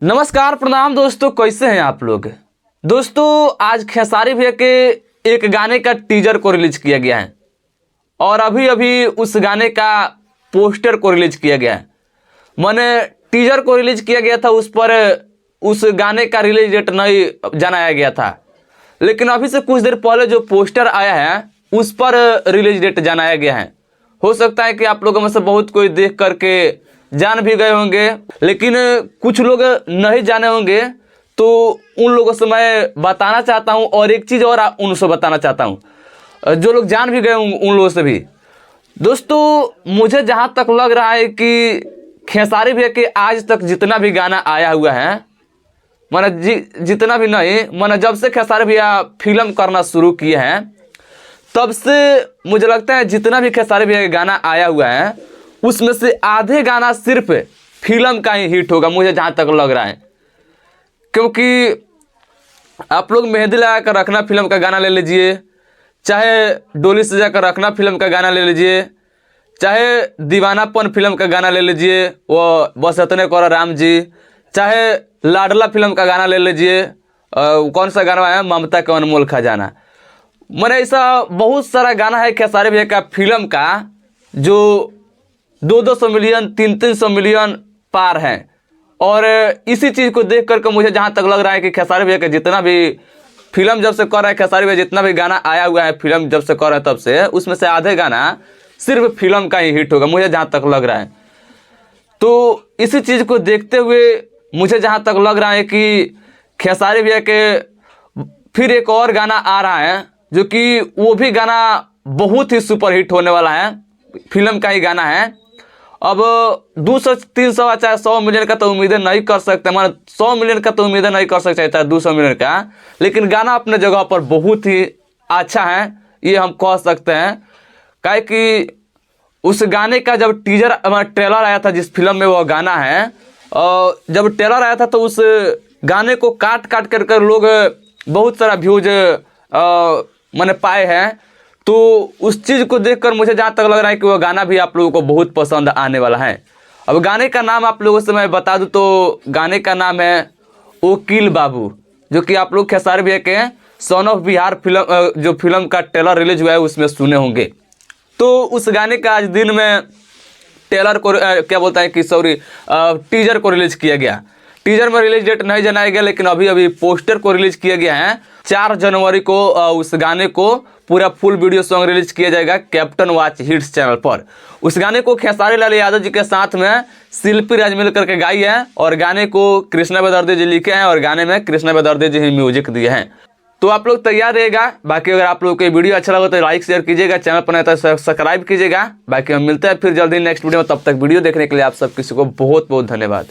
नमस्कार प्रणाम दोस्तों, कैसे हैं आप लोग। दोस्तों आज खेसारी भैया के एक गाने का टीजर को रिलीज किया गया है और अभी अभी उस गाने का पोस्टर को रिलीज किया गया है। मैंने टीजर को रिलीज किया गया था, उस पर उस गाने का रिलीज डेट नहीं जनाया गया था, लेकिन अभी से कुछ देर पहले जो पोस्टर आया है उस पर रिलीज डेट जनाया गया है। हो सकता है कि आप लोगों में से बहुत कोई देख करके जान भी गए होंगे, लेकिन कुछ लोग नहीं जाने होंगे, तो उन लोगों से मैं बताना चाहता हूं और एक चीज़ और उनसे बताना चाहता हूं, जो लोग जान भी गए उन लोगों से भी। दोस्तों मुझे जहां तक लग रहा है कि खेसारी भैया के आज तक जितना भी गाना आया हुआ है, मैंने जितना भी नहीं, मैंने जब से खेसारी भैया फिल्म करना शुरू किए हैं तब से मुझे लगता है जितना भी खेसारी भैया का गाना आया हुआ है उसमें से आधे गाना सिर्फ फिल्म का ही हिट होगा, मुझे जहाँ तक लग रहा है। क्योंकि आप लोग मेहंदी लगा कर रखना फिल्म का गाना ले लीजिए, चाहे डोली सजा कर रखना फिल्म का गाना ले लीजिए, चाहे दीवानापन फिल्म का गाना ले लीजिए, वो बस इतने करो राम जी, चाहे लाडला फिल्म का गाना ले लीजिए, कौन सा गाना है, ममता का अनमोल खजाना। मैंने ऐसा बहुत सारा गाना है खेसारी भैया का फिल्म का जो 200 मिलियन 300 मिलियन पार है। और इसी चीज़ को देख करके मुझे जहाँ तक लग रहा है कि खेसारी भैया का जितना भी फिल्म जब से कर रहा है, खेसारी भैया जितना भी गाना आया हुआ है फिल्म जब से कर रहे हैं तब से, उसमें से आधे गाना सिर्फ फिल्म का ही हिट होगा, मुझे जहाँ तक लग रहा है। तो इसी चीज़ को देखते हुए मुझे जहाँ तक लग रहा है कि खेसारी भैया के फिर एक और गाना आ रहा है जो कि वो भी गाना बहुत ही सुपर हिट होने वाला है, फिल्म का ही गाना है। अब 200 300 चाहे 100 मिलियन का तो उम्मीदें नहीं कर सकते, माना 100 मिलियन का तो उम्मीदें नहीं कर सकते, चाहे 200 मिलियन का, लेकिन गाना अपने जगह पर बहुत ही अच्छा है, ये हम कह सकते हैं। काहे कि उस गाने का जब ट्रेलर आया था, जिस फिल्म में वो गाना है, जब ट्रेलर आया था तो उस गाने को काट काट कर लोग बहुत सारा व्यूज मैंने पाए हैं। तो उस चीज़ को देखकर मुझे जहाँ तक लग रहा है कि वो गाना भी आप लोगों को बहुत पसंद आने वाला है। अब गाने का नाम आप लोगों से मैं बता दूं तो गाने का नाम है वकील बाबू, जो कि आप लोग खेसारी भैया के सन ऑफ बिहार फिल्म जो फिल्म का ट्रेलर रिलीज हुआ है उसमें सुने होंगे। तो उस गाने का आज दिन में ट्रेलर को क्या बोलता है कि टीजर को रिलीज किया गया। टीजर में रिलीज डेट नहीं जनाया गया, लेकिन अभी अभी पोस्टर को रिलीज किया गया है। 4 जनवरी को उस गाने को पूरा फुल वीडियो सॉन्ग रिलीज किया जाएगा कैप्टन वॉच हिट्स चैनल पर। उस गाने को खेसारी लाल यादव जी के साथ में शिल्पी राज मिल करके गाई है और गाने को कृष्णा बेदर्दे जी लिखे हैं और गाने में कृष्णा बेदर्दे जी ही म्यूजिक दिए हैं। तो आप लोग तैयार रहेगा। बाकी अगर आप लोग को वीडियो अच्छा लगा तो लाइक शेयर कीजिएगा, चैनल पर नहीं तो सब्सक्राइब कीजिएगा। बाकी हम मिलते हैं फिर जल्दी नेक्स्ट वीडियो में, तब तक वीडियो देखने के लिए आप सब किसी को बहुत बहुत धन्यवाद।